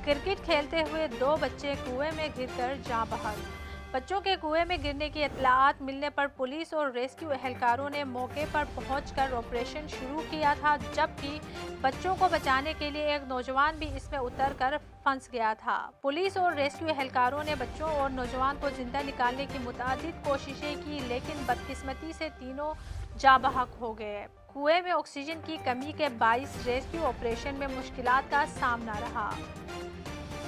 Cricket کھیلتے ہوئے 2 بچے کنویں میں گر کر جاں بحق۔ بچوں کے کنویں میں گرنے کی اطلاعات ملنے پر پولیس اور ریسکیو اہلکاروں نے موقع پر پہنچ کر آپریشن شروع کیا تھا، جبکہ بچوں کو بچانے کے لیے ایک نوجوان بھی اس میں اتر کر پھنس گیا تھا۔ پولیس اور ریسکیو اہلکاروں نے بچوں اور نوجوان کو زندہ نکالنے کی متعدد کوششیں کی، لیکن بدقسمتی سے تینوں جاں بحق ہو گئے۔ کنویں میں آکسیجن کی کمی کے باعث ریسکیو آپریشن میں مشکلات کا سامنا رہا۔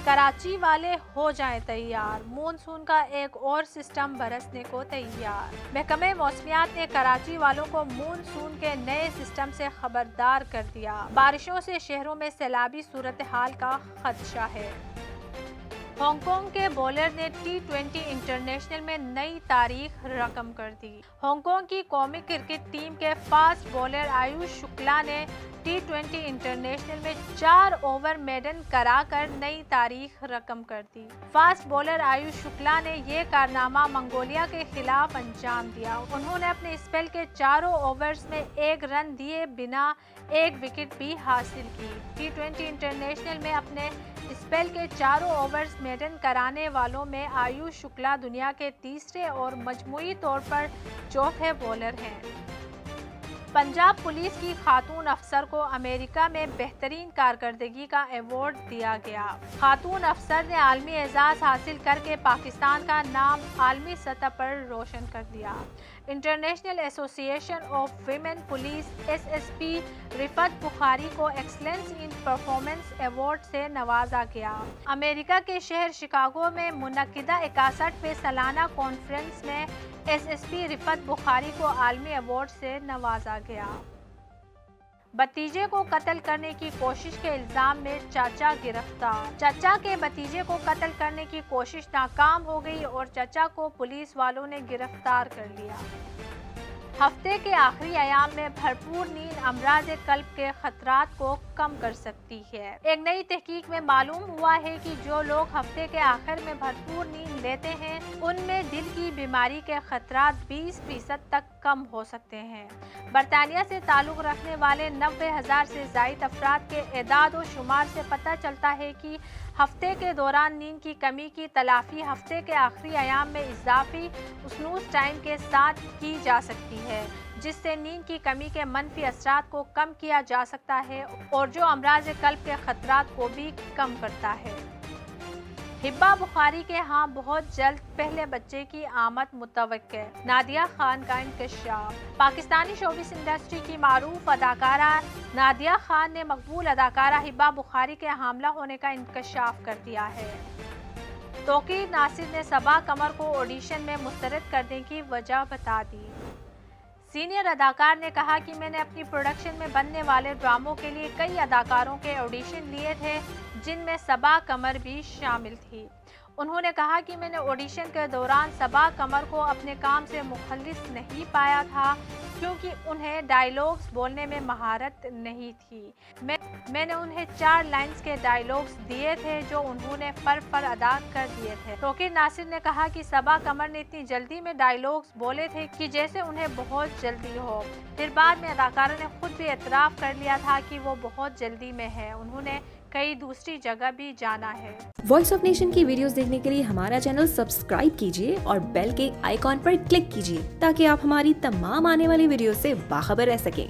کراچی والے ہو جائیں تیار، مون سون کا ایک اور سسٹم برسنے کو تیار۔ محکمہ موسمیات نے کراچی والوں کو مون سون کے نئے سسٹم سے خبردار کر دیا۔ بارشوں سے شہروں میں سیلابی صورتحال کا خدشہ ہے۔ ہانگ کانگ کے بولر نے ٹی20 انٹرنیشنل میں نئی تاریخ رقم کر دی۔ ہانگ کانگ کی قومی کرکٹ ٹیم کے فاسٹ بولر آیوش شکلا نے ٹی20 انٹرنیشنل میں 4 اوور میڈن کرا کر نئی تاریخ رقم کر دی۔ فاسٹ بولر آیوش شکلا نے یہ کارنامہ منگولیا کے خلاف انجام دیا۔ انہوں نے اپنے اسپیل کے چاروں اوورز میں 1 رن دیے بنا 1 وکٹ بھی حاصل کی۔ ٹی20 انٹرنیشنل میں اپنے اسپیل کے چاروں اوورز میڈن کرانے والوں میں آیوش شکلا دنیا کے تیسرے اور مجموعی طور پر چوتھے بولر ہیں۔ پنجاب پولیس کی خاتون افسر کو امریکہ میں بہترین کارکردگی کا ایوارڈ دیا گیا۔ خاتون افسر نے عالمی اعزاز حاصل کر کے پاکستان کا نام عالمی سطح پر روشن کر دیا۔ انٹرنیشنل ایسوسی ایشن آف ویمن پولیس (SSP) رفعت بخاری کو ایکسلنس ان پرفارمنس ایوارڈ سے نوازا گیا۔ امریکہ کے شہر شکاگو میں منعقدہ 61ویں سالانہ کانفرنس میں SSP رفعت بخاری کو عالمی ایوارڈ سے نوازا گیا۔ بھتیجے کو قتل کرنے کی کوشش کے الزام میں چاچا گرفتار۔ چچا کے بھتیجے کو قتل کرنے کی کوشش ناکام ہو گئی اور چچا کو پولیس والوں نے گرفتار کر لیا۔ ہفتے کے آخری ایام میں بھرپور نیند امراض قلب کے خطرات کو کم کر سکتی ہے۔ ایک نئی تحقیق میں معلوم ہوا ہے کہ جو لوگ ہفتے کے آخر میں بھرپور نیند لیتے ہیں، ان میں دل کی بیماری کے خطرات 20% تک کم ہو سکتے ہیں۔ برطانیہ سے تعلق رکھنے والے 90,000 سے زائد افراد کے اعداد و شمار سے پتہ چلتا ہے کہ ہفتے کے دوران نیند کی کمی کی تلافی ہفتے کے آخری ایام میں اضافی اسنوز ٹائم کے ساتھ کی جا سکتی ہے، جس سے نیند کی کمی کے منفی اثرات کو کم کیا جا سکتا ہے اور جو امراض قلب کے خطرات کو بھی کم کرتا ہے۔ ہبہ بخاری کے ہاں بہت جلد پہلے بچے کی آمد متوقع، نادیہ خان کا انکشاف۔ پاکستانی شوبز انڈسٹری کی معروف اداکارہ نادیہ خان نے مقبول اداکارہ ہبہ بخاری کے حاملہ ہونے کا انکشاف کر دیا ہے۔ توقیر ناصر نے صبا قمر کو آڈیشن میں مسترد کرنے کی وجہ بتا دی۔ سینئر اداکار نے کہا کہ میں نے اپنی پروڈکشن میں بننے والے ڈراموں کے لیے کئی اداکاروں کے آڈیشن لیے تھے، جن میں صبا قمر بھی شامل تھی۔ انہوں نے کہا کہ میں نے آڈیشن کے دوران صبا قمر کو اپنے کام سے مخلص نہیں پایا تھا، کیونکہ انہیں ڈائیلاگز بولنے میں مہارت نہیں تھی۔ میں نے انہیں 4 لائنز کے ڈائیلاگز دیے تھے جو انہوں نے فر ادا کر دیے تھے۔ توقیر ناصر نے کہا کہ صبا قمر نے اتنی جلدی میں ڈائیلاگز بولے تھے کہ جیسے انہیں بہت جلدی ہو۔ پھر بعد میں اداکارہ نے خود بھی اعتراف کر لیا تھا کہ وہ بہت جلدی میں ہے، انہوں نے کئی دوسری جگہ بھی جانا ہے۔ وائس آف نیشن کی ویڈیوز دیکھنے کے لیے ہمارا چینل سبسکرائب کیجیے اور بیل کے آئیکن پر کلک کیجیے تاکہ آپ ہماری تمام آنے والی ویڈیوز سے باخبر رہ سکیں۔